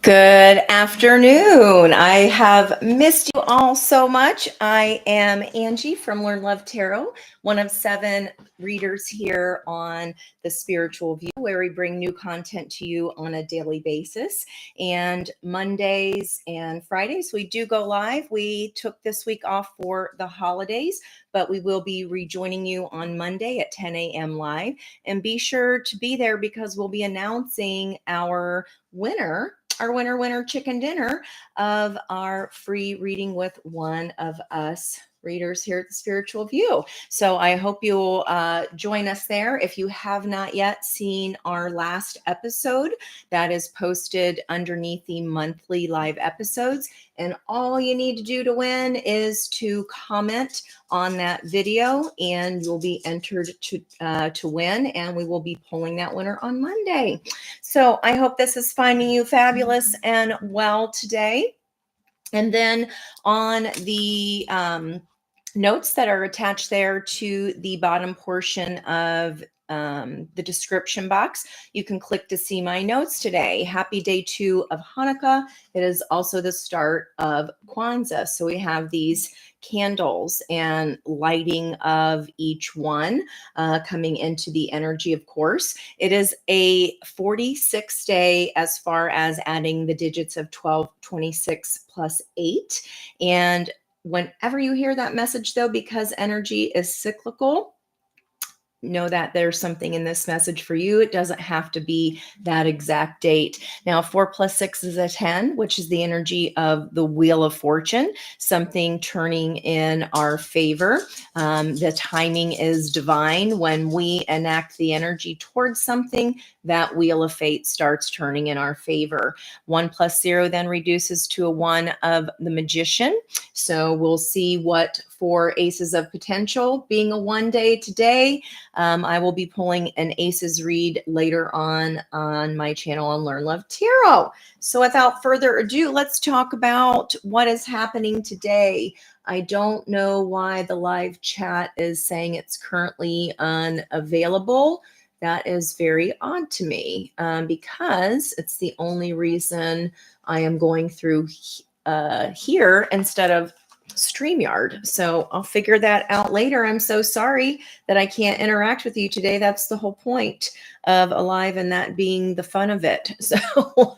Good afternoon. I have missed you all so much. I am Angie from Learn Love Tarot, one of 7 readers here on the Spiritual View, where we bring new content to you on a daily basis. And Mondays and Fridays, we do go live. We took this week off for the holidays, but we will be rejoining you on Monday at 10 a.m. live. And be sure to be there because we'll be announcing our winner chicken dinner of our free reading with one of us readers here at the Spiritual View. So I hope you'll join us there. If you have not yet seen our last episode, that is posted underneath the monthly live episodes. And all you need to do to win is to comment on that video, and you'll be entered to win. And we will be pulling that winner on Monday. So I hope this is finding you fabulous and well today. And then on the notes that are attached there to the bottom portion of the description box, you can click to see my notes today. Happy day 2 of Hanukkah. It is also the start of Kwanzaa. So we have these candles and lighting of each one coming into the energy, of course. It is a 46 day as far as adding the digits of 12, 26 plus 8. And whenever you hear that message, though, because energy is cyclical, know that there's something in this message for you. It doesn't have to be that exact date. Now, 4 plus 6 is a 10, which is the energy of the Wheel of Fortune, something turning in our favor. The timing is divine. When we enact the energy towards something, that Wheel of Fate starts turning in our favor. 1 plus 0 then reduces to a 1 of the Magician. So we'll see what for Aces of Potential being a 1 day today. I will be pulling an Aces read later on my channel on Learn Love Tarot. So without further ado, let's talk about what is happening today. I don't know why the live chat is saying it's currently unavailable. That is very odd to me because it's the only reason I am going through here instead of StreamYard. So I'll figure that out later. I'm so sorry that I can't interact with you today. That's the whole point of a live, and that being the fun of it. So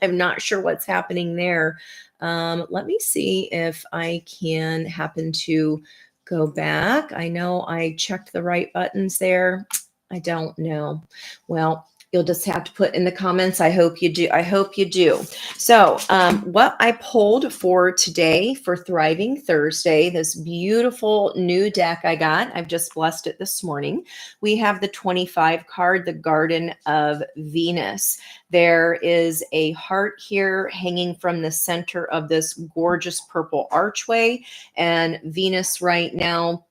I'm not sure what's happening there. Let me see if I can happen to go back. I know I checked the right buttons there. I don't know. Well, you'll just have to put in the comments. I hope you do. I hope you do. So what I pulled for today for Thriving Thursday, this beautiful new deck I got, I've just blessed it this morning. We have the 25 card, the Garden of Venus. There is a heart here hanging from the center of this gorgeous purple archway. And Venus right now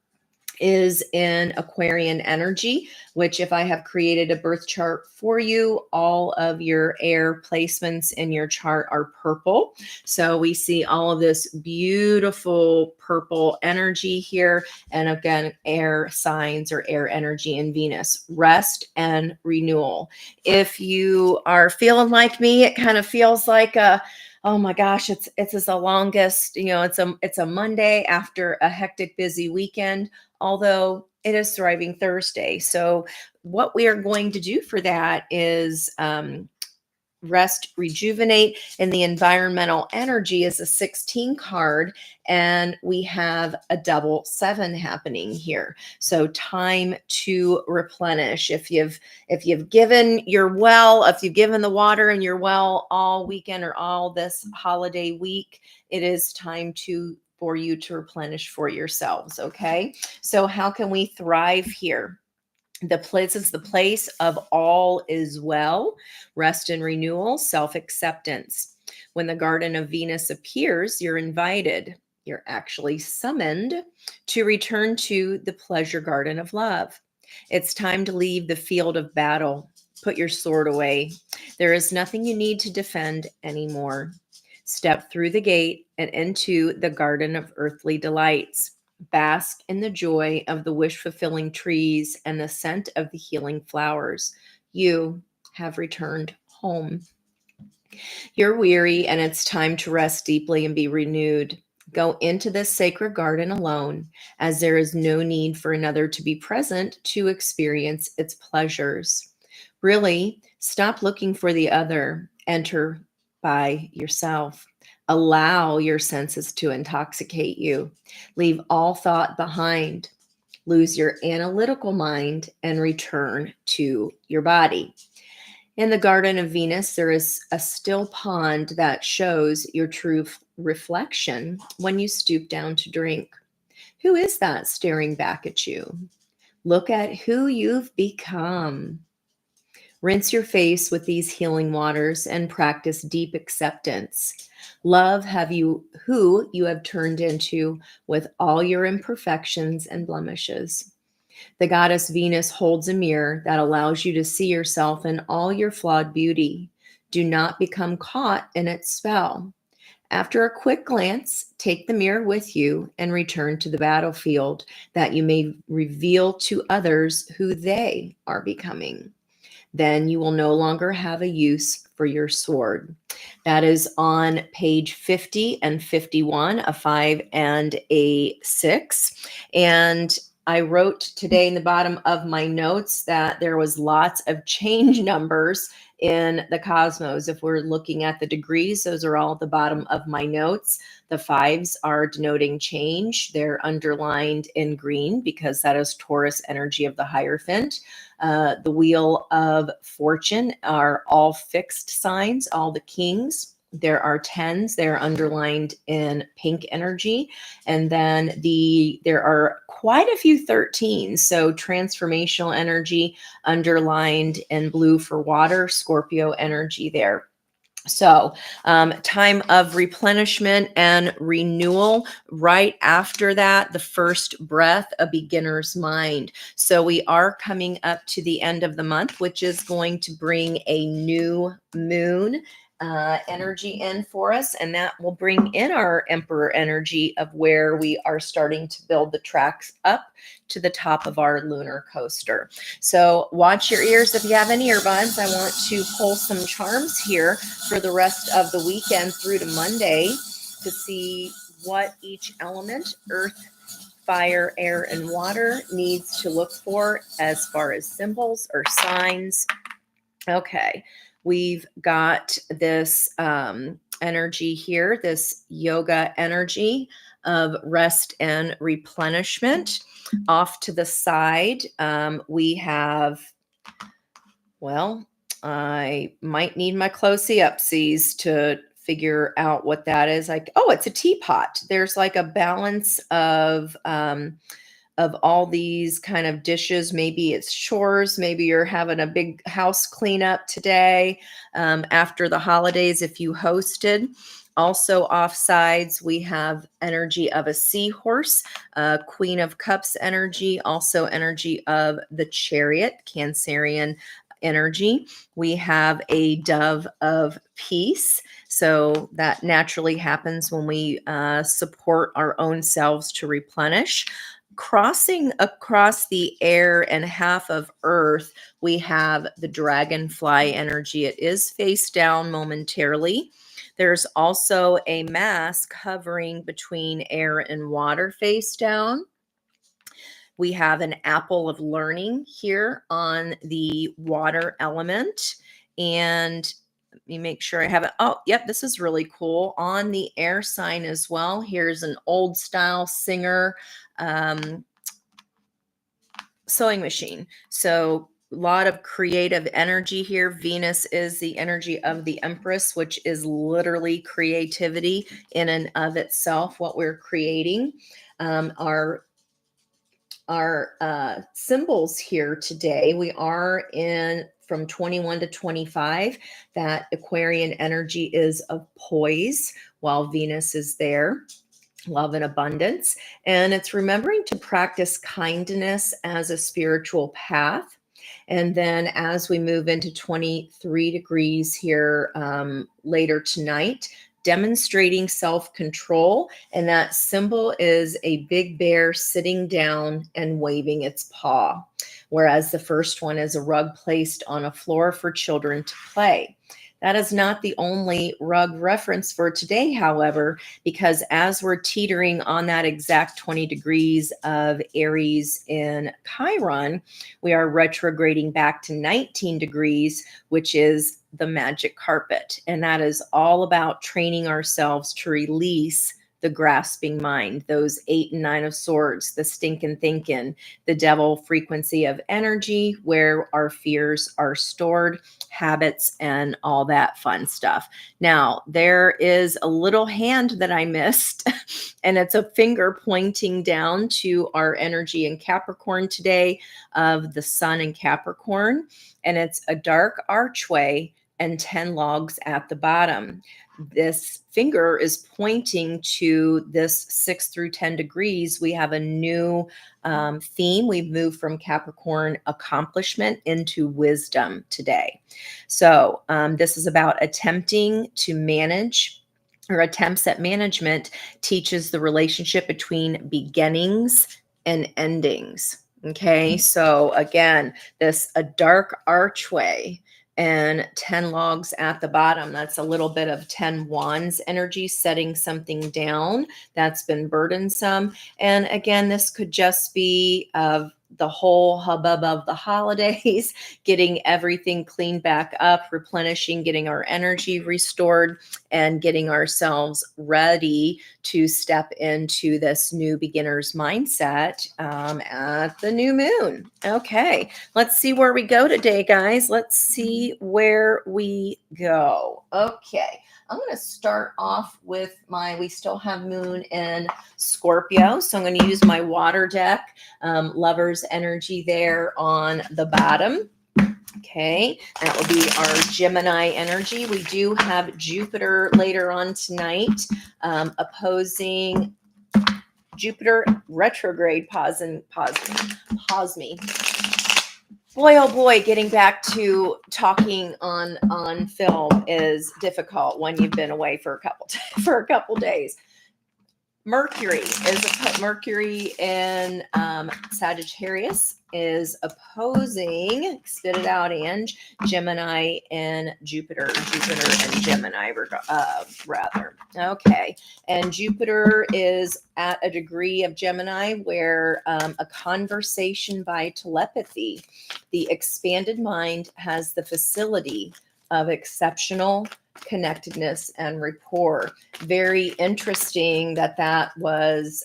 is in Aquarian energy, which if I have created a birth chart for you, all of your air placements in your chart are purple. So we see all of this beautiful purple energy here. And again, air signs or air energy in Venus, rest and renewal. If you are feeling like me, it kind of feels like oh my gosh, it's the longest, it's a Monday after a hectic, busy weekend, although it is Thriving Thursday. So what we are going to do for that is rest, rejuvenate, and the environmental energy is a 16 card, and we have a double 7 happening here. So time to replenish. If you've given your well, if you've given the water in your well all weekend or all this holiday week, it is time for you to replenish for yourselves. Okay. So how can we thrive here? The place is the place of all is well, rest and renewal, self-acceptance. When the Garden of Venus appears, you're invited, you're actually summoned to return to the pleasure garden of love. It's time to leave the field of battle. Put your sword away. There is nothing you need to defend anymore. Step through the gate and into the garden of earthly delights. Bask in the joy of the wish-fulfilling trees and the scent of the healing flowers. You have returned home. You're weary and it's time to rest deeply and be renewed. Go into this sacred garden alone, as there is no need for another to be present to experience its pleasures. Really, stop looking for the other. Enter by yourself. Allow your senses to intoxicate you. Leave all thought behind. Lose your analytical mind and return to your body. In the Garden of Venus, there is a still pond that shows your true reflection when you stoop down to drink. Who is that staring back at you? Look at who you've become. Rinse your face with these healing waters and practice deep acceptance. Love have you who you have turned into with all your imperfections and blemishes. The goddess Venus holds a mirror that allows you to see yourself in all your flawed beauty. Do not become caught in its spell. After a quick glance, take the mirror with you and return to the battlefield that you may reveal to others who they are becoming. Then you will no longer have a use for your sword. That is on page 50 and 51, a 5 and a 6. And I wrote today in the bottom of my notes that there was lots of change numbers in the cosmos. If we're looking at the degrees, those are all at the bottom of my notes. The 5s are denoting change. They're underlined in green because that is Taurus energy of the Hierophant. The Wheel of Fortune are all fixed signs, all the kings. There are 10s. They're underlined in pink energy. And then there are quite a few 13s. So transformational energy underlined in blue for water, Scorpio energy there. So, time of replenishment and renewal. Right after that, the first breath, a beginner's mind. So, we are coming up to the end of the month, which is going to bring a new moon energy in for us, and that will bring in our emperor energy of where we are starting to build the tracks up to the top of our lunar coaster. So watch your ears if you have any earbuds. I want to pull some charms here for the rest of the weekend through to Monday to see what each element, earth, fire, air, and water, needs to look for as far as symbols or signs. Okay, we've got this energy here, this yoga energy of rest and replenishment. Off to the side, we have, well, I might need my closey-upsies to figure out what that is. Like, oh, it's a teapot. There's like a balance of all these kind of dishes. Maybe it's chores. Maybe you're having a big house cleanup today after the holidays if you hosted. Also off sides, we have energy of a seahorse, Queen of Cups energy, also energy of the Chariot, Cancerian energy. We have a dove of peace. So that naturally happens when we support our own selves to replenish. Crossing across the air and half of earth, we have the dragonfly energy. It is face down momentarily. There's also a mask hovering between air and water face down. We have an apple of learning here on the water element. And let me make sure I have it. Oh, yep, this is really cool. On the air sign as well, here's an old style Singer sewing machine. So a lot of creative energy here. Venus is the energy of the Empress, which is literally creativity in and of itself, what we're creating. Our symbols here today, we are in from 21 to 25. That Aquarian energy is of poise while Venus is there. Love and abundance. And it's remembering to practice kindness as a spiritual path. And then as we move into 23 degrees here later tonight, demonstrating self-control. And that symbol is a big bear sitting down and waving its paw. Whereas the first one is a rug placed on a floor for children to play. That is not the only rug reference for today, however, because as we're teetering on that exact 20 degrees of Aries in Chiron, we are retrograding back to 19 degrees, which is the magic carpet. And that is all about training ourselves to release the grasping mind, those 8 and 9 of swords, the stinking thinking, the devil frequency of energy, where our fears are stored, habits, and all that fun stuff. Now, there is a little hand that I missed, and it's a finger pointing down to our energy in Capricorn today of the sun in Capricorn, and it's a dark archway and 10 logs at the bottom. This finger is pointing to this 6 through 10 degrees. We have a new theme. We've moved from Capricorn accomplishment into wisdom today. So this is about attempting to manage, or attempts at management teaches the relationship between beginnings and endings. Okay, so again, a dark archway and 10 logs at the bottom. That's a little bit of 10 wands energy, setting something down that's been burdensome. And again, this could just be of the whole hubbub of the holidays, getting everything cleaned back up, replenishing, getting our energy restored, and getting ourselves ready to step into this new beginner's mindset at the new moon. Okay, let's see where we go today, guys. Let's see where we go. Okay, I'm going to start off with we still have moon in Scorpio. So I'm going to use my water deck, lover's energy there on the bottom. Okay, that will be our Gemini energy. We do have Jupiter later on tonight, opposing Jupiter retrograde. Pause me. Boy, oh boy, getting back to talking on film is difficult when you've been away for a couple days. Mercury in Sagittarius is opposing, spit it out, Ange, Gemini and Jupiter and Gemini, rather. Okay, and Jupiter is at a degree of Gemini where a conversation by telepathy, the expanded mind has the facility of exceptional connectedness and rapport. Very interesting that was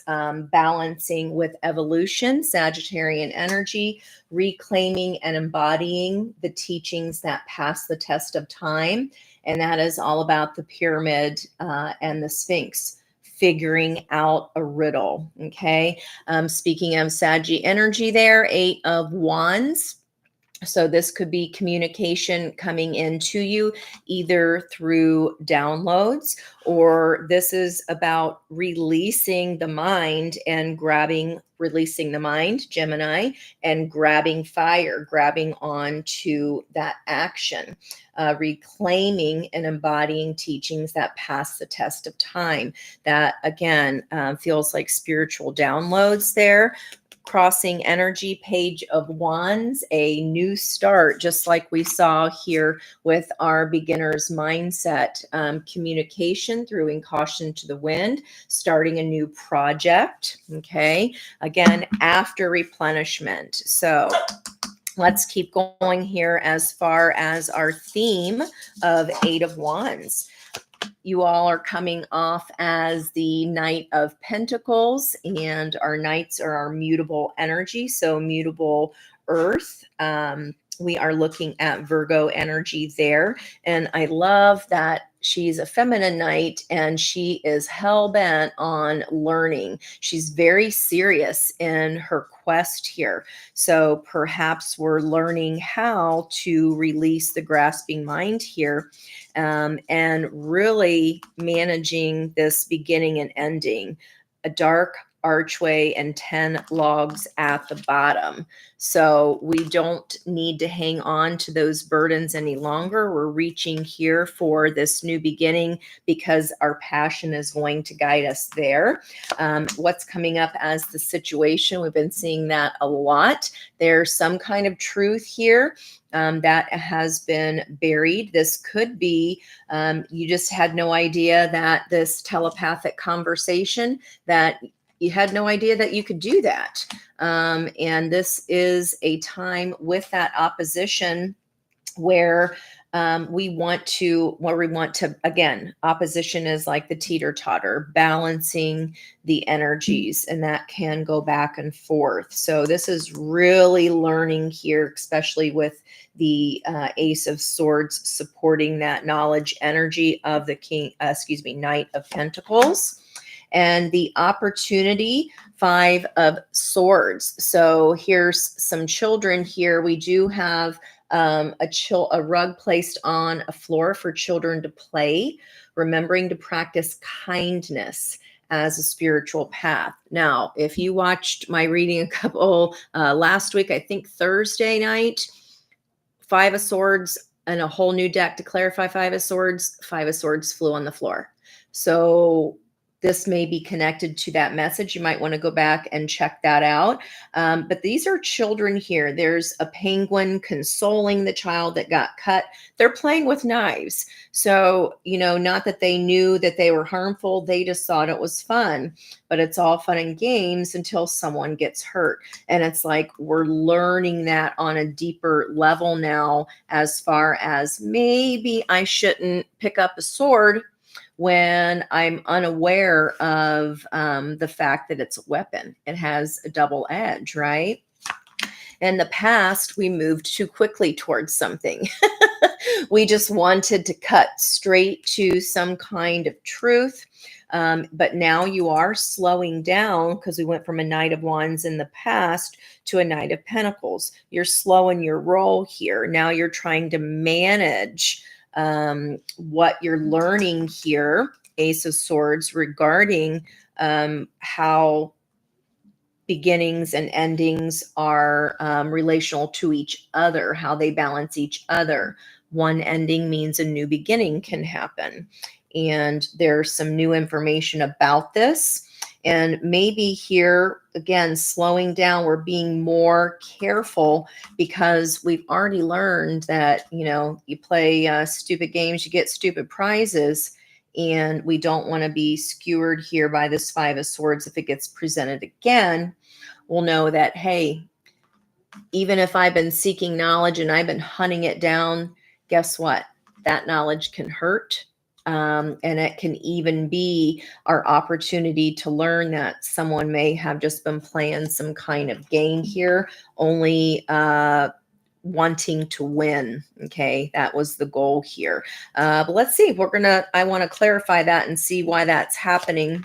balancing with evolution, Sagittarian energy, reclaiming and embodying the teachings that pass the test of time. And that is all about the pyramid and the Sphinx, figuring out a riddle. Okay. Speaking of Saggy energy there, 8 of Wands. So this could be communication coming into you either through downloads, or this is about releasing the mind and releasing the mind, Gemini, and grabbing fire, grabbing onto that action, reclaiming and embodying teachings that pass the test of time. That again feels like spiritual downloads there. Crossing energy, Page of Wands, a new start, just like we saw here with our beginner's mindset, communication through caution to the wind, starting a new project. Okay, again, after replenishment. So let's keep going here as far as our theme of 8 of Wands. You all are coming off as the Knight of Pentacles, and our knights are our mutable energy, so mutable earth. We are looking at Virgo energy there, and I love that she's a feminine knight and she is hell-bent on learning. She's very serious in her quest here. So perhaps we're learning how to release the grasping mind here, and really managing this beginning and ending. A dark archway and 10 logs at the bottom. So we don't need to hang on to those burdens any longer. We're reaching here for this new beginning because our passion is going to guide us there. What's coming up as the situation? We've been seeing that a lot. There's some kind of truth here that has been buried. This could be you just had no idea that this telepathic conversation, that you had no idea that you could do that. And this is a time with that opposition where we want to, again, opposition is like the teeter-totter, balancing the energies, and that can go back and forth. So this is really learning here, especially with the Ace of Swords supporting that knowledge energy of the Knight of Pentacles. And the opportunity, 5 of Swords. So here's some children here. We do have a rug placed on a floor for children to play, remembering to practice kindness as a spiritual path. Now, if you watched my reading a couple last week, I think Thursday night, 5 of Swords and a whole new deck to clarify 5 of Swords, 5 of Swords flew on the floor. So this may be connected to that message. You might want to go back and check that out. But these are children here. There's a penguin consoling the child that got cut. They're playing with knives. So, not that they knew that they were harmful. They just thought it was fun. But it's all fun and games until someone gets hurt. And it's like we're learning that on a deeper level now, as far as maybe I shouldn't pick up a sword when I'm unaware of the fact that it's a weapon. It has a double edge, right? In the past, we moved too quickly towards something. We just wanted to cut straight to some kind of truth. But now you are slowing down because we went from a Knight of Wands in the past to a Knight of Pentacles. You're slowing your roll here. Now you're trying to manage what you're learning here, Ace of Swords, regarding how beginnings and endings are relational to each other, how they balance each other. One ending means a new beginning can happen. And there's some new information about this. And maybe here, again, slowing down, we're being more careful because we've already learned that, you play stupid games, you get stupid prizes. And we don't want to be skewered here by this 5 of Swords. If it gets presented again, we'll know that, hey, even if I've been seeking knowledge and I've been hunting it down, guess what? That knowledge can hurt. And it can even be our opportunity to learn that someone may have just been playing some kind of game here, only wanting to win. Okay, that was the goal here. But let's see. I want to clarify that and see why that's happening.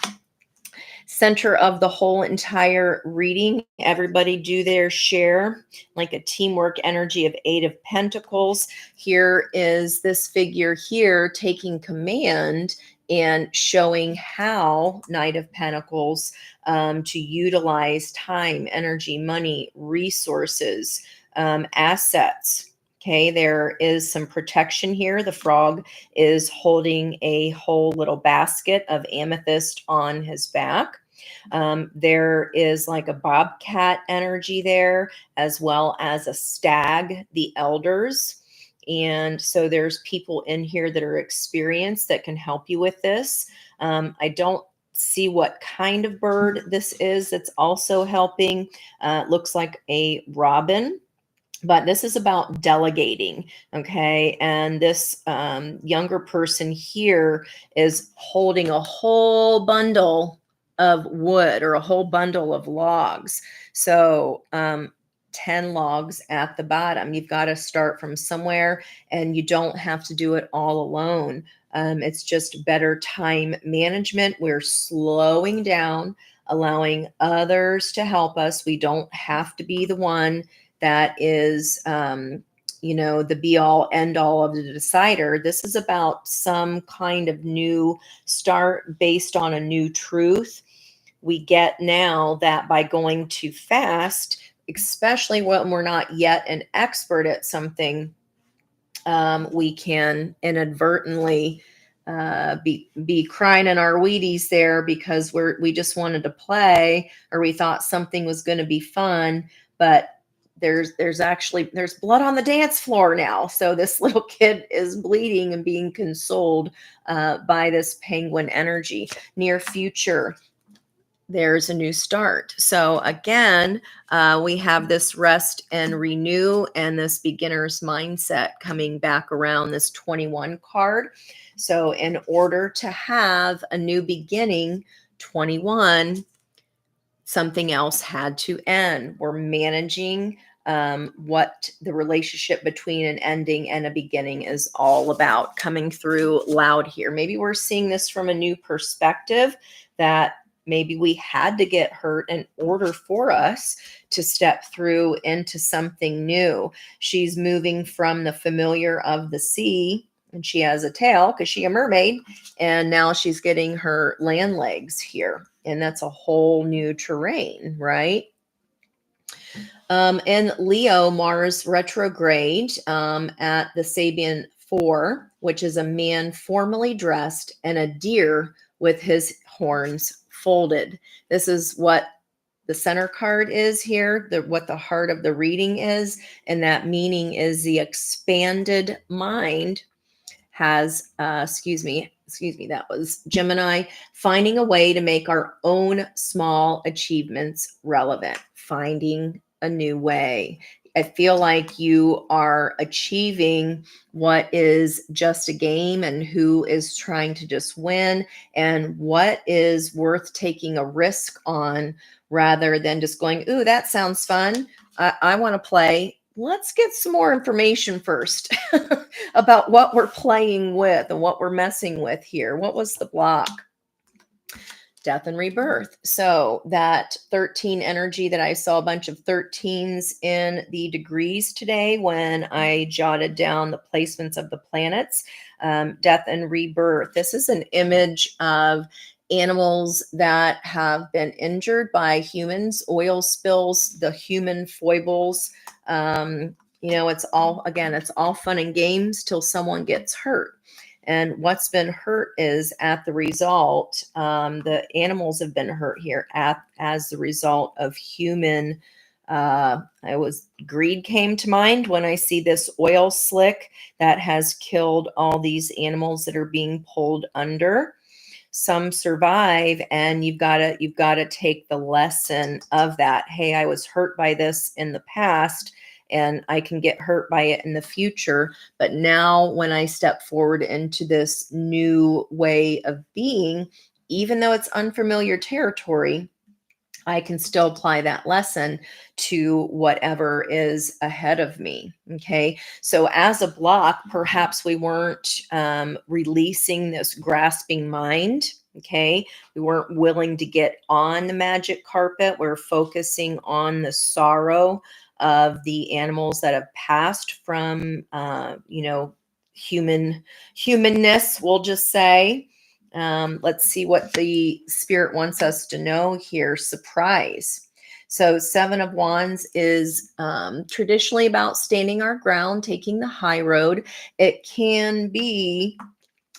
Center of the whole entire reading, everybody do their share, like a teamwork energy of 8 of Pentacles. Here is this figure here taking command and showing how, Knight of Pentacles, to utilize time, energy, money, resources, assets. Okay, there is some protection here. The frog is holding a whole little basket of amethyst on his back. There is like a bobcat energy there, as well as a stag, the elders. And so there's people in here that are experienced that can help you with this. I don't see what kind of bird this is that's also helping. It looks like a robin. But this is about delegating, okay? And this younger person here is holding a whole bundle of wood or a whole bundle of logs. So 10 logs at the bottom. You've got to start from somewhere, and you don't have to do it all alone. It's just better time management. We're slowing down, allowing others to help us. We don't have to be the one that is, the be all end all of the decider. This is about some kind of new start based on a new truth. we get now that by going too fast, especially when we're not yet an expert at something, we can inadvertently be crying in our Wheaties there because we just wanted to play, or we thought something was going to be fun, but there's blood on the dance floor now. So this little kid is bleeding and being consoled by this penguin energy. Near future, there's a new start. So again, we have this rest and renew and this beginner's mindset coming back around, this 21 card. So in order to have a new beginning, 21, something else had to end. We're managing what the relationship between an ending and a beginning is all about, coming through loud here. Maybe we're seeing this from a new perspective, that maybe we had to get hurt in order for us to step through into something new. She's moving from the familiar of the sea, and she has a tail because she's a mermaid, and now she's getting her land legs here, and that's a whole new terrain, right? And Leo, Mars retrograde at the Sabian 4, which is a man formally dressed and a deer with his horns folded. This is what the center card is here, what the heart of the reading is, and that meaning is the expanded mind has, excuse me, that was Gemini, finding a way to make our own small achievements relevant, finding a new way. I feel like you are achieving what is just a game, and who is trying to just win, and what is worth taking a risk on, rather than just going, ooh, that sounds fun. I want to play. Let's get some more information first about what we're playing with and what we're messing with here. What was the block? Death and rebirth. So that 13 energy that I saw a bunch of 13s in the degrees today when I jotted down the placements of the planets. Death and rebirth. This is an image of animals that have been injured by humans, oil spills, the human foibles. It's all fun and games till someone gets hurt. And what's been hurt is at the result, the animals have been hurt here as the result of human. Greed came to mind when I see this oil slick that has killed all these animals that are being pulled under. Some survive, and you've got to take the lesson of that. Hey, I was hurt by this in the past, and I can get hurt by it in the future. But now when I step forward into this new way of being, even though it's unfamiliar territory, I can still apply that lesson to whatever is ahead of me. Okay. So as a block, perhaps we weren't releasing this grasping mind. Okay. We weren't willing to get on the magic carpet. We're focusing on the sorrow of the animals that have passed from, humanness, we'll just say. Let's see what the spirit wants us to know here. Surprise. So 7 of Wands is traditionally about standing our ground, taking the high road. It can be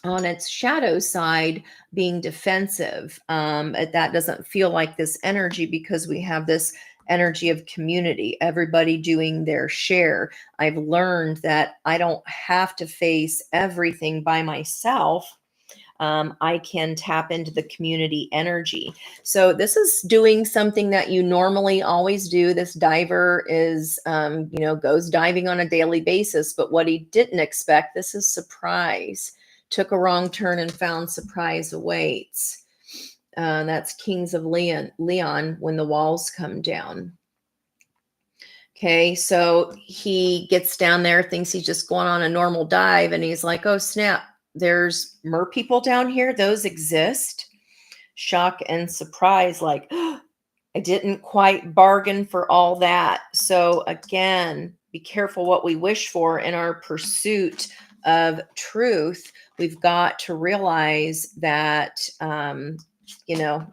on its shadow side being defensive. That doesn't feel like this energy because we have this energy of community, everybody doing their share. I've learned that I don't have to face everything by myself. I can tap into the community energy. So this is doing something that you normally always do. This diver is, goes diving on a daily basis, but what he didn't expect, this is surprise. Took a wrong turn and found surprise awaits. That's Kings of Leon when the walls come down. Okay, so he gets down there, thinks he's just going on a normal dive, and he's like, oh, snap, there's mer people down here. Those exist. Shock and surprise, like, oh, I didn't quite bargain for all that. So again, be careful what we wish for in our pursuit of truth. We've got to realize that you know,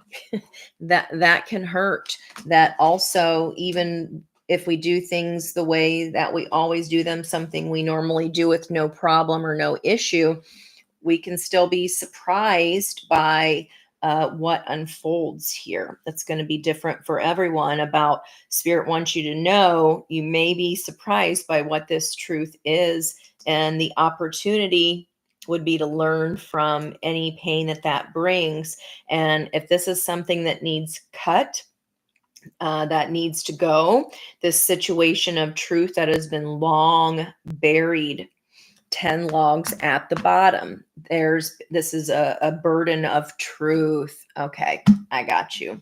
that can hurt. That also, even if we do things the way that we always do them, something we normally do with no problem or no issue, we can still be surprised by what unfolds here. That's going to be different for everyone. About Spirit wants you to know you may be surprised by what this truth is, and the opportunity would be to learn from any pain that brings. And if this is something that needs cut, that needs to go, this situation of truth that has been long buried, 10 logs at the bottom. This is a burden of truth. Okay, I got you.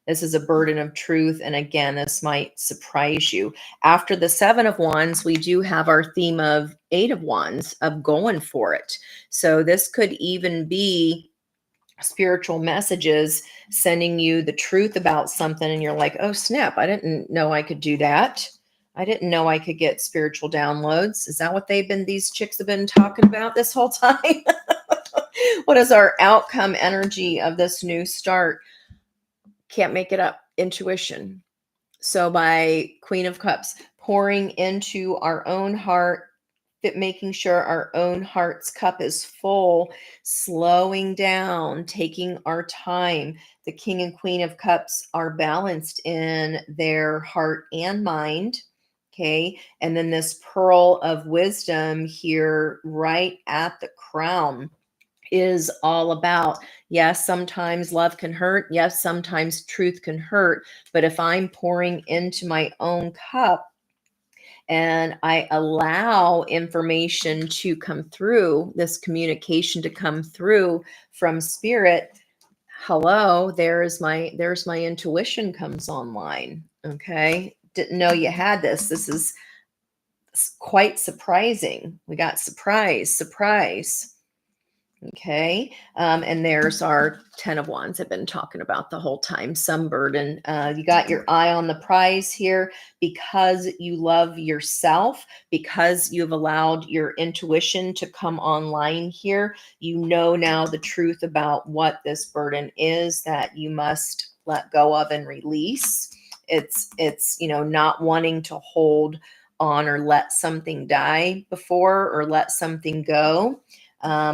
This is a burden of truth. And again, this might surprise you. After the 7 of Wands, we do have our theme of 8 of Wands, of going for it. So this could even be spiritual messages sending you the truth about something, and you're like, oh snap, I didn't know I could do that. I didn't know I could get spiritual downloads. Is that what these chicks have been talking about this whole time? What is our outcome energy of this new start? Can't make it up. Intuition. So by Queen of Cups, pouring into our own heart, making sure our own heart's cup is full, slowing down, taking our time. The King and Queen of Cups are balanced in their heart and mind. Okay. And then this pearl of wisdom here, right at the crown, is all about, yes, sometimes love can hurt. Yes, sometimes truth can hurt. But if I'm pouring into my own cup, and I allow information to come through, this communication to come through from Spirit, hello, there's my intuition comes online. Okay, didn't know you had this. This is quite surprising. We got surprise. Okay. And there's our 10 of Wands I've been talking about the whole time. Some burden. You got your eye on the prize here because you love yourself, because you've allowed your intuition to come online here. You know now the truth about what this burden is that you must let go of and release. It's not wanting to hold on or let something die before, or let something go.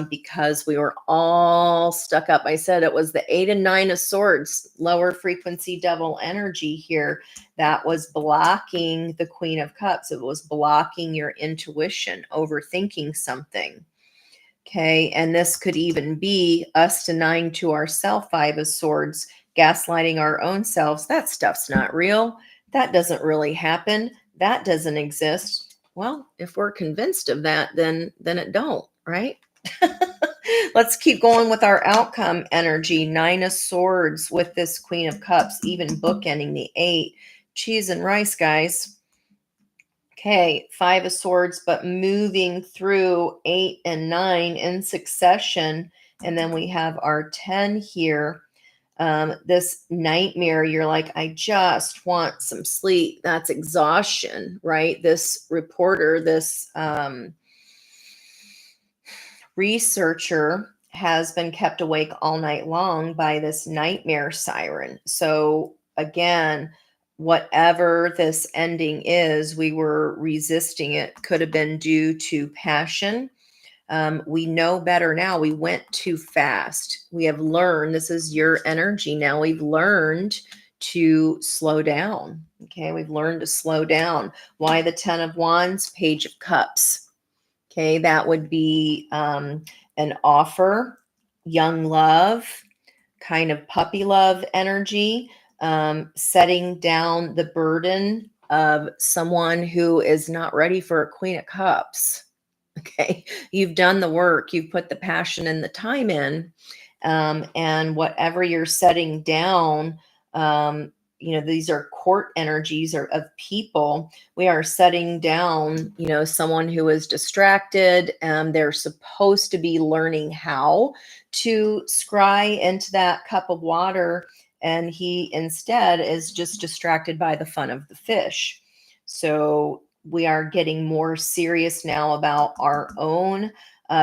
Because we were all stuck up. I said it was the 8 and 9 of Swords, lower frequency devil energy here, that was blocking the Queen of Cups. It was blocking your intuition, overthinking something. Okay, and this could even be us denying to ourselves, 5 of Swords, gaslighting our own selves. That stuff's not real. That doesn't really happen. That doesn't exist. Well, if we're convinced of that, then it don't, right? Let's keep going with our outcome energy. 9 of Swords with this Queen of Cups, even bookending the 8. Cheese and rice, guys. Okay, 5 of Swords, but moving through 8 and 9 in succession. And then we have our 10 here. This nightmare, you're like, I just want some sleep. That's exhaustion, right? This reporter, this researcher has been kept awake all night long by this nightmare siren. So again, whatever this ending is, we were resisting it. Could have been due to passion. We know better now. We went too fast. We have learned, this is your energy now. We've learned to slow down. Okay, we've learned to slow down. Why the 10 of Wands? Page of Cups. Okay, that would be an offer, young love, kind of puppy love energy, setting down the burden of someone who is not ready for a Queen of Cups. Okay, you've done the work, you've put the passion and the time in, and whatever you're setting down, these are court energies of people. We are setting down, someone who is distracted. They're supposed to be learning how to scry into that cup of water, and he instead is just distracted by the fun of the fish. So we are getting more serious now about our own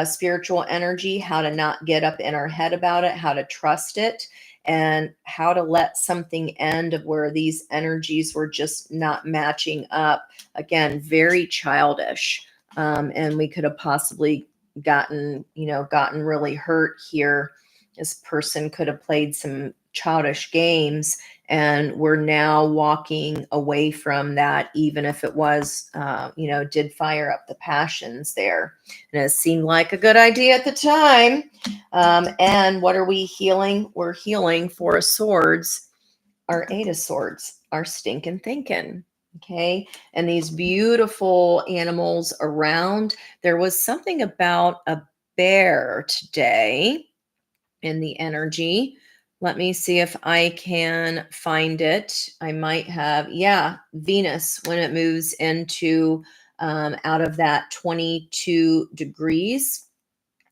spiritual energy, how to not get up in our head about it, how to trust it. and how to let something end of where these energies were just not matching up. Again, very childish. And we could have possibly gotten really hurt here. This person could have played some childish games, and we're now walking away from that, even if it was, did fire up the passions there. And it seemed like a good idea at the time. And what are we healing? We're healing Four of Swords, our Eight of Swords, our stinking thinking. Okay. And these beautiful animals around. There was something about a bear today in the energy. Let me see if I can find it. I might have, Venus, when it moves into out of that 22 degrees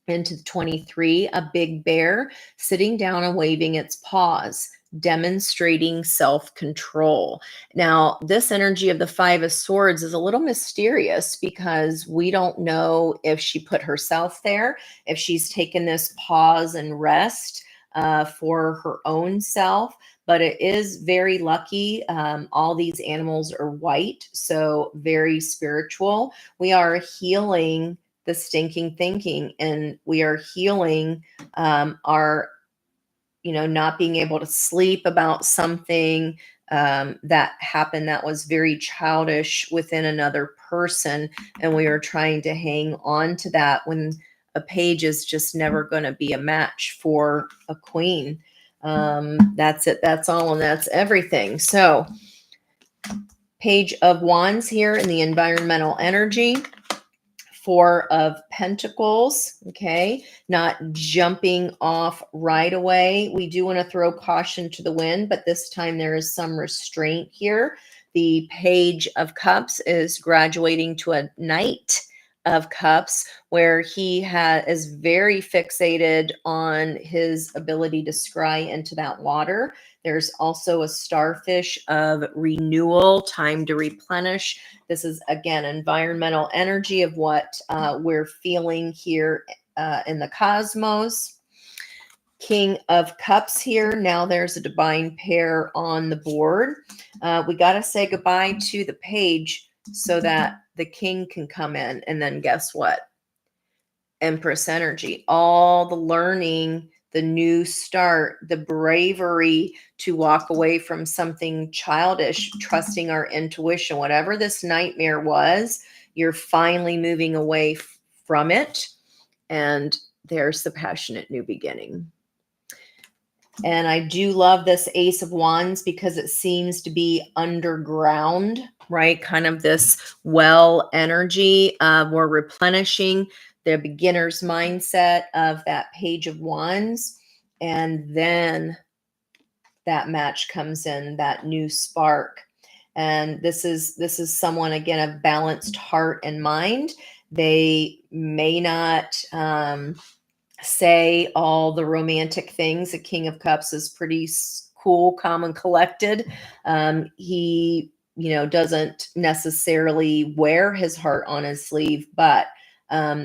into 23, a big bear sitting down and waving its paws, demonstrating self-control. Now, this energy of the Five of Swords is a little mysterious because we don't know if she put herself there, if she's taken this pause and rest for her own self. But it is very lucky. All these animals are white, so very spiritual. We are healing the stinking thinking, and we are healing our not being able to sleep about something that happened that was very childish within another person, and we are trying to hang on to that when a page is just never going to be a match for a queen. That's it, that's all, and that's everything. So Page of Wands here in the environmental energy. Four of Pentacles, okay, not jumping off right away. We do want to throw caution to the wind, but this time there is some restraint here. The Page of Cups is graduating to a Knight of Cups, where he is very fixated on his ability to scry into that water. There's also a Starfish of renewal, time to replenish. This is, again, environmental energy of what we're feeling here in the cosmos. King of Cups here. Now there's a divine pair on the board. We got to say goodbye to the page so that the king can come in. And then guess what? Empress energy. All the learning, the new start, the bravery to walk away from something childish, trusting our intuition. Whatever this nightmare was, you're finally moving away from it. And there's the passionate new beginning. And I do love this Ace of Wands because it seems to be underground, right? Kind of this well energy. We're replenishing the beginner's mindset of that Page of Wands. And then that match comes in, that new spark. And this is someone, again, of balanced heart and mind. They may not say all the romantic things. The King of Cups is pretty cool, calm, and collected. He, doesn't necessarily wear his heart on his sleeve, but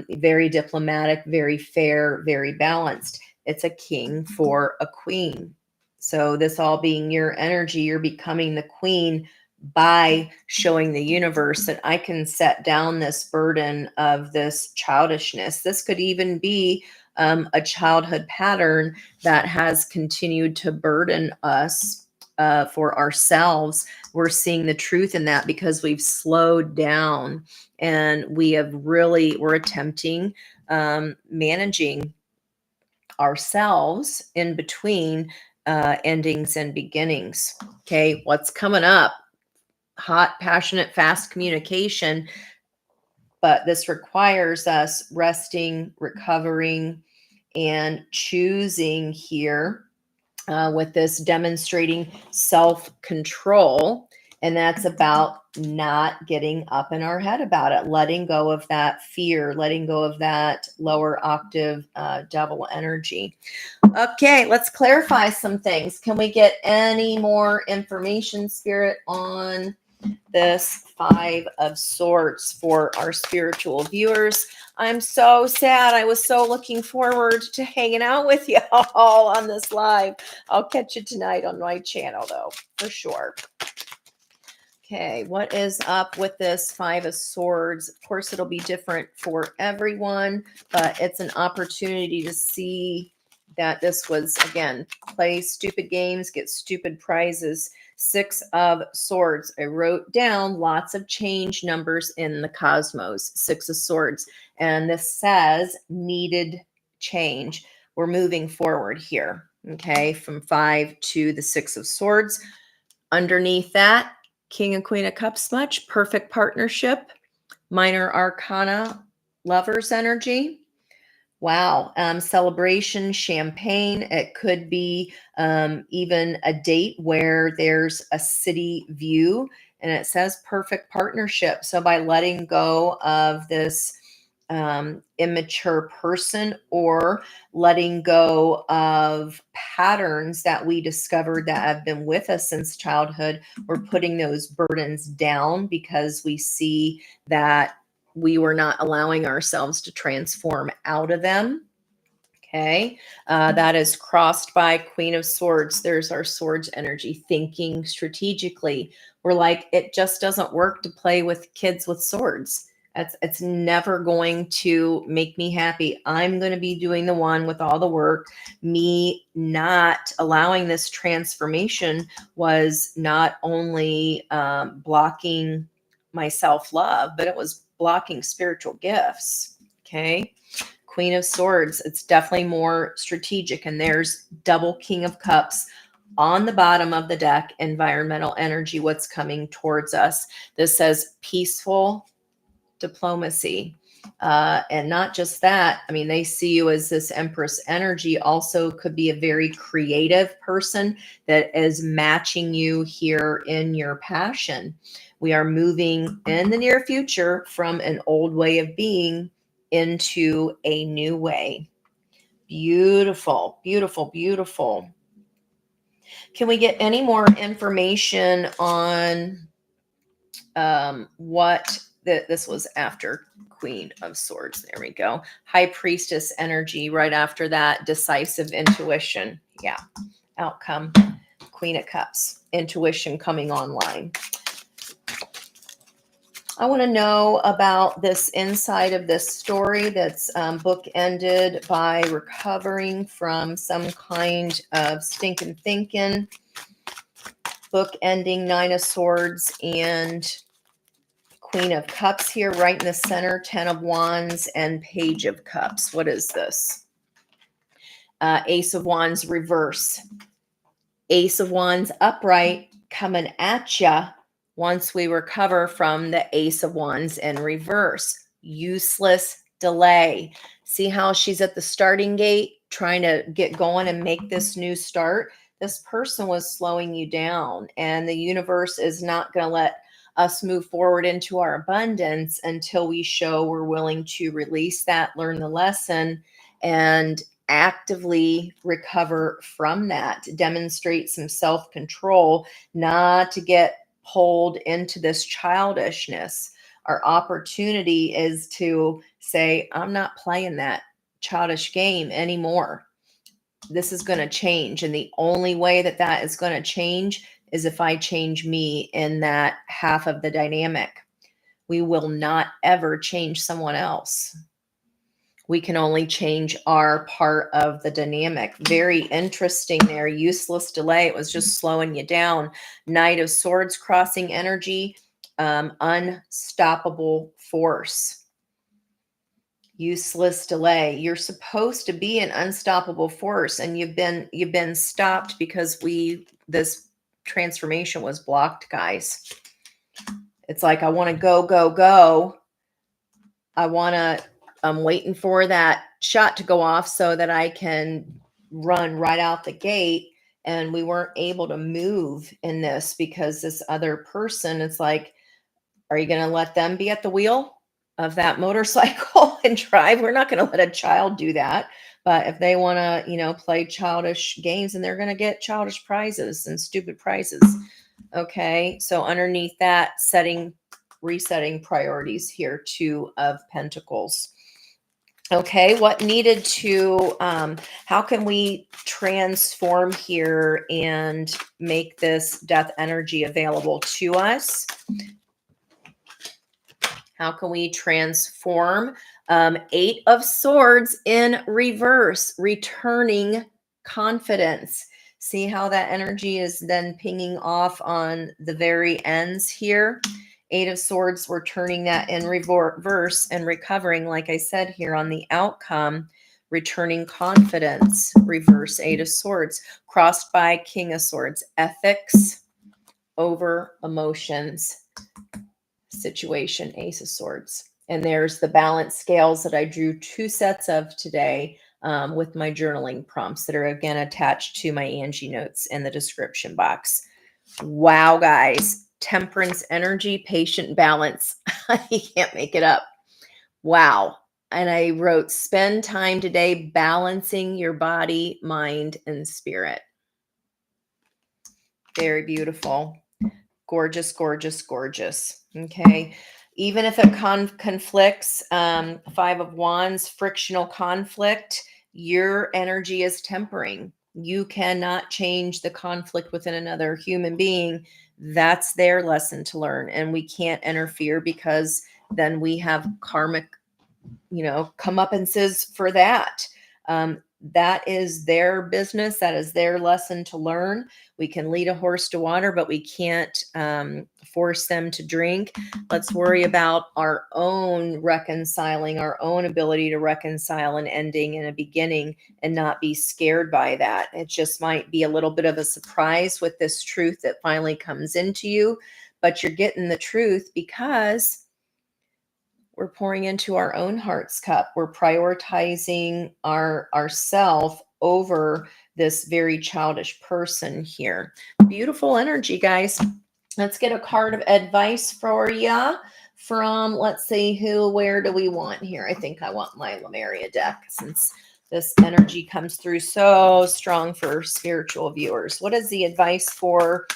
very diplomatic, very fair, very balanced. It's a king for a queen. So this all being your energy, you're becoming the queen by showing the universe that I can set down this burden of this childishness. This could even be a childhood pattern that has continued to burden us for ourselves. We're seeing the truth in that because we've slowed down and we're attempting managing ourselves in between endings and beginnings. Okay, what's coming up? Hot, passionate, fast communication. But this requires us resting, recovering, and choosing here with this demonstrating self-control. And that's about not getting up in our head about it, letting go of that fear, letting go of that lower octave devil energy. Okay, let's clarify some things. Can we get any more information, Spirit, on this Five of Swords for our spiritual viewers. I'm so sad. I was so looking forward to hanging out with you all on this live. I'll catch you tonight on my channel, though, for sure. Okay, what is up with this Five of Swords? Of course, it'll be different for everyone, but it's an opportunity to see that this was, again, play stupid games, get stupid prizes. Six of Swords. I wrote down lots of change numbers in the cosmos. Six of Swords. And this says needed change. We're moving forward here, okay, from 5 to the Six of Swords. Underneath that, King and Queen of Cups smudge, perfect partnership, minor arcana, lover's energy. Wow. Celebration, champagne. It could be even a date where there's a city view, and it says perfect partnership. So by letting go of this immature person, or letting go of patterns that we discovered that have been with us since childhood, we're putting those burdens down because we see that we were not allowing ourselves to transform out of them. Okay, that is crossed by Queen of Swords. There's our swords energy, thinking strategically. We're like, it just doesn't work to play with kids with swords. It's never going to make me happy. I'm going to be doing the one with all the work. Me not allowing this transformation was not only blocking my self-love, but it was blocking spiritual gifts. Okay. Queen of Swords, it's definitely more strategic. And there's double King of Cups on the bottom of the deck, environmental energy, what's coming towards us. This says peaceful diplomacy. And not just that, I mean, they see you as this Empress energy, also could be a very creative person that is matching you here in your passion. We are moving in the near future from an old way of being into a new way. Beautiful, beautiful, beautiful. Can we get any more information on what this was after Queen of Swords? There we go. High Priestess energy right after that. Decisive intuition. Yeah. Outcome. Queen of Cups. Intuition coming online. I want to know about this inside of this story that's bookended by recovering from some kind of stinking thinking. Book ending Nine of Swords and Queen of Cups here, right in the center, 10 of Wands and Page of Cups. What is this? Ace of Wands reverse. Ace of Wands upright coming at ya. Once we recover from the Ace of Wands in reverse, useless delay. See how she's at the starting gate trying to get going and make this new start? This person was slowing you down, and the universe is not going to let us move forward into our abundance until we show we're willing to release that, learn the lesson, and actively recover from that. Demonstrate some self-control, not to get pulled into this childishness. Our opportunity is to say, I'm not playing that childish game anymore. This is going to change. And the only way that that is going to change is if I change me in that half of the dynamic. We will not ever change someone else. We can only change our part of the dynamic. Very interesting there. Useless delay. It was just slowing you down. Knight of Swords crossing energy. Unstoppable force. Useless delay. You're supposed to be an unstoppable force, and you've been stopped because this transformation was blocked, guys. It's like, I want to go, go, go. I'm waiting for that shot to go off so that I can run right out the gate. And we weren't able to move in this because this other person, it's like, are you going to let them be at the wheel of that motorcycle and drive? We're not going to let a child do that. But if they want to, play childish games, and they're going to get childish prizes and stupid prizes. Okay, so underneath that, resetting priorities here, Two of Pentacles. Okay, what needed to, how can we transform here and make this death energy available to us? How can we transform? Eight of Swords in reverse, returning confidence. See how that energy is then pinging off on the very ends here? Eight of Swords, we're turning that in reverse and recovering, like I said here, on the outcome. Returning confidence, reverse Eight of Swords, crossed by King of Swords. Ethics over emotions. Situation, Ace of Swords. And there's the balance scales that I drew 2 sets of today with my journaling prompts that are again attached to my Angi-Notes in the description box. Wow, guys. Temperance energy, patient balance. You can't make it up. Wow. And I wrote, spend time today balancing your body, mind, and spirit. Very beautiful. Gorgeous, gorgeous, gorgeous. Okay. Even if it conflicts, Five of Wands, frictional conflict, your energy is tempering. You cannot change the conflict within another human being. That's their lesson to learn. And we can't interfere because then we have karmic, comeuppances for that. That is their business. That is their lesson to learn. We can lead a horse to water, but we can't force them to drink. Let's worry about our own reconciling, our own ability to reconcile an ending and a beginning and not be scared by that. It just might be a little bit of a surprise with this truth that finally comes into you, but you're getting the truth because we're pouring into our own heart's cup. We're prioritizing ourself over this very childish person here. Beautiful energy, guys. Let's get a card of advice for you from, let's see, where do we want here? I think I want my Lemuria deck since this energy comes through so strong for spiritual viewers. What is the advice for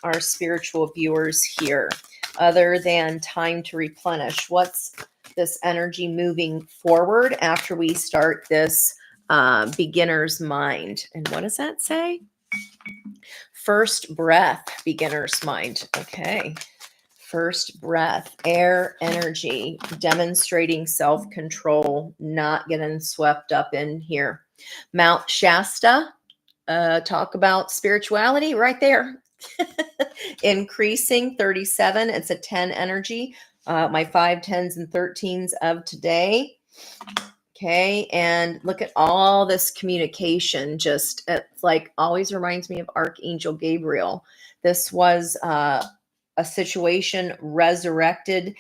our spiritual viewers here other than time to replenish? What's this energy moving forward after we start this beginner's mind? And what does that say? First breath, beginner's mind. Okay. First breath, air energy, demonstrating self-control, not getting swept up in here. Mount Shasta, talk about spirituality right there. Increasing 37. It's a 10 energy. My 5, 10s, and 13s of today. Okay, and look at all this communication. Just it's like always reminds me of Archangel Gabriel. This was a situation resurrected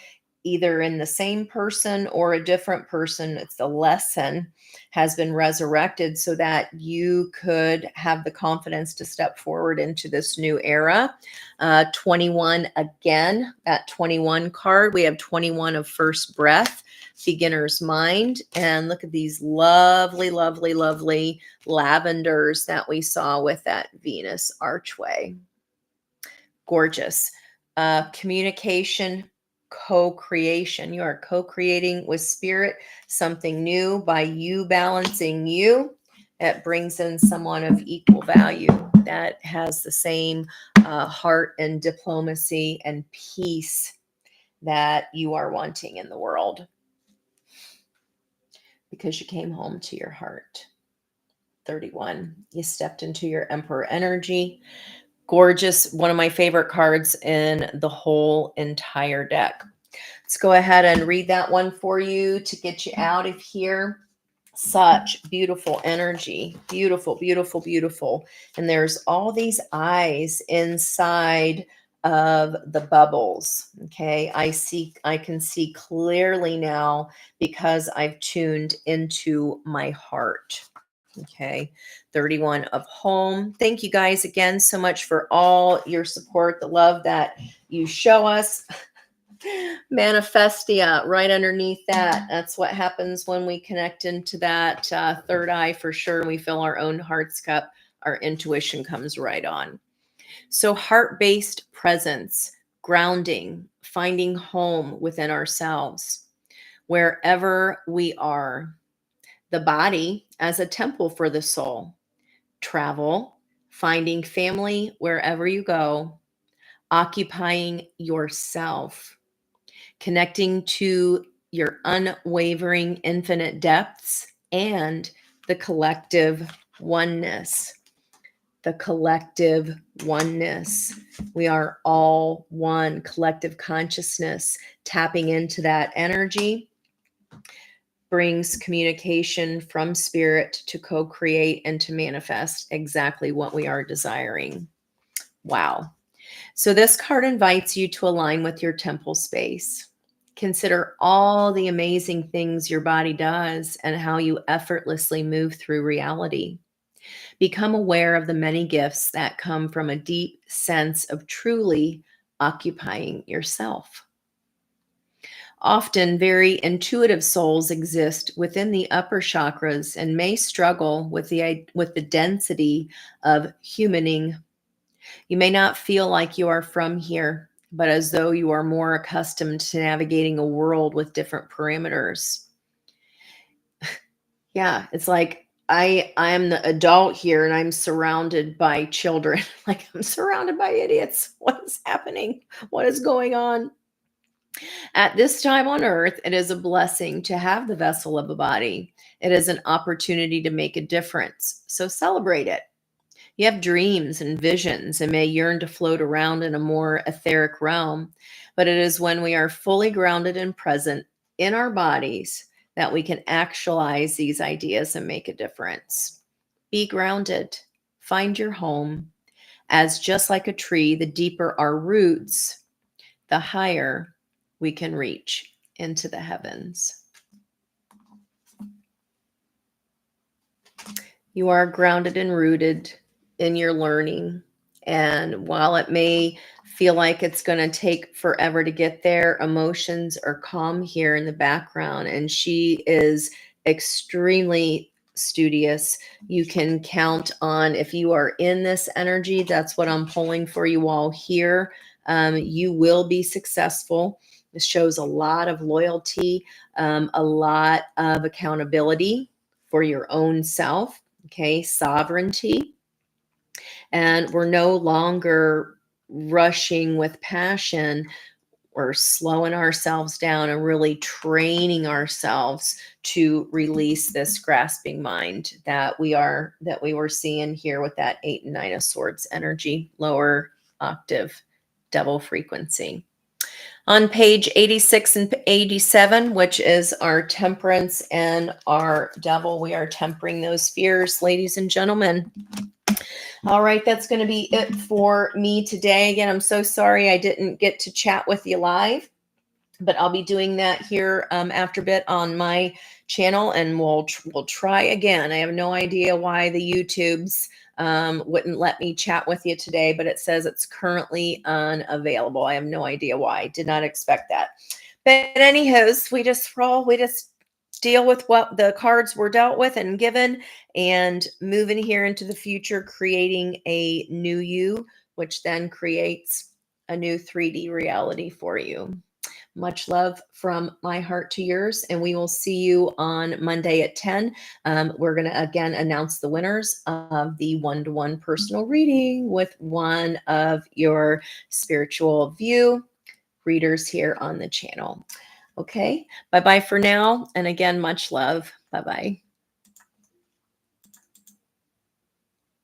either in the same person or a different person. It's a lesson has been resurrected so that you could have the confidence to step forward into this new era. 21 again, that 21 card. We have 21 of first breath, beginner's mind. And look at these lovely, lovely, lovely lavenders that we saw with that Venus archway. Gorgeous. Communication, co-creation. You are co-creating with spirit something new by you balancing you. That brings in someone of equal value that has the same heart and diplomacy and peace that you are wanting in the world because you came home to your heart. 31. You stepped into your Emperor energy. Gorgeous. One of my favorite cards in the whole entire deck. Let's go ahead and read that one for you to get you out of here. Such beautiful energy. Beautiful, beautiful, beautiful. And there's all these eyes inside of the bubbles. Okay. I can see clearly now because I've tuned into my heart. Okay. 31 of home. Thank you guys again so much for all your support, the love that you show us. Manifestia right underneath that. That's what happens when we connect into that third eye for sure. We fill our own heart's cup. Our intuition comes right on. So, heart-based presence, grounding, finding home within ourselves, wherever we are. The body as a temple for the soul. Travel, finding family wherever you go, occupying yourself, connecting to your unwavering infinite depths and the collective oneness. The collective oneness. We are all one collective consciousness. Tapping into that energy brings communication from spirit to co-create and to manifest exactly what we are desiring. Wow. So this card invites you to align with your temple space. Consider all the amazing things your body does and how you effortlessly move through reality. Become aware of the many gifts that come from a deep sense of truly occupying yourself. Often, very intuitive souls exist within the upper chakras and may struggle with the density of humaning. You may not feel like you are from here, but as though you are more accustomed to navigating a world with different parameters. Yeah, it's like I'm the adult here and I'm surrounded by children. Like I'm surrounded by idiots. What is happening? What is going on? At this time on earth, it is a blessing to have the vessel of a body. It is an opportunity to make a difference. So celebrate it. You have dreams and visions and may yearn to float around in a more etheric realm. But it is when we are fully grounded and present in our bodies that we can actualize these ideas and make a difference. Be grounded. Find your home. As just like a tree, the deeper our roots, the higher we can reach into the heavens. You are grounded and rooted in your learning. And while it may feel like it's going to take forever to get there, emotions are calm here in the background. And she is extremely studious. You can count on, if you are in this energy, that's what I'm pulling for you all here. You will be successful. This shows a lot of loyalty, a lot of accountability for your own self. Okay, sovereignty. And we're no longer rushing with passion. We're slowing ourselves down and really training ourselves to release this grasping mind that we were seeing here with that 8 and 9 of Swords energy, lower octave, double frequency. On page 86 and 87, which is our temperance and our devil, we are tempering those fears, ladies and gentlemen. All right, that's going to be it for me today. Again, I'm so sorry I didn't get to chat with you live, but I'll be doing that here after a bit on my channel, and we'll try again. I have no idea why the YouTubes wouldn't let me chat with you today, but it says it's currently unavailable. I have no idea why. Did not expect that. But anyhows, we just deal with what the cards were dealt with and given, and moving here into the future, creating a new you, which then creates a new 3D reality for you. Much love from my heart to yours, and we will see you on Monday at 10. We're going to again announce the winners of the one-to-one personal reading with one of your spiritual view readers here on the channel. Okay, bye-bye for now. And again, much love. Bye-bye.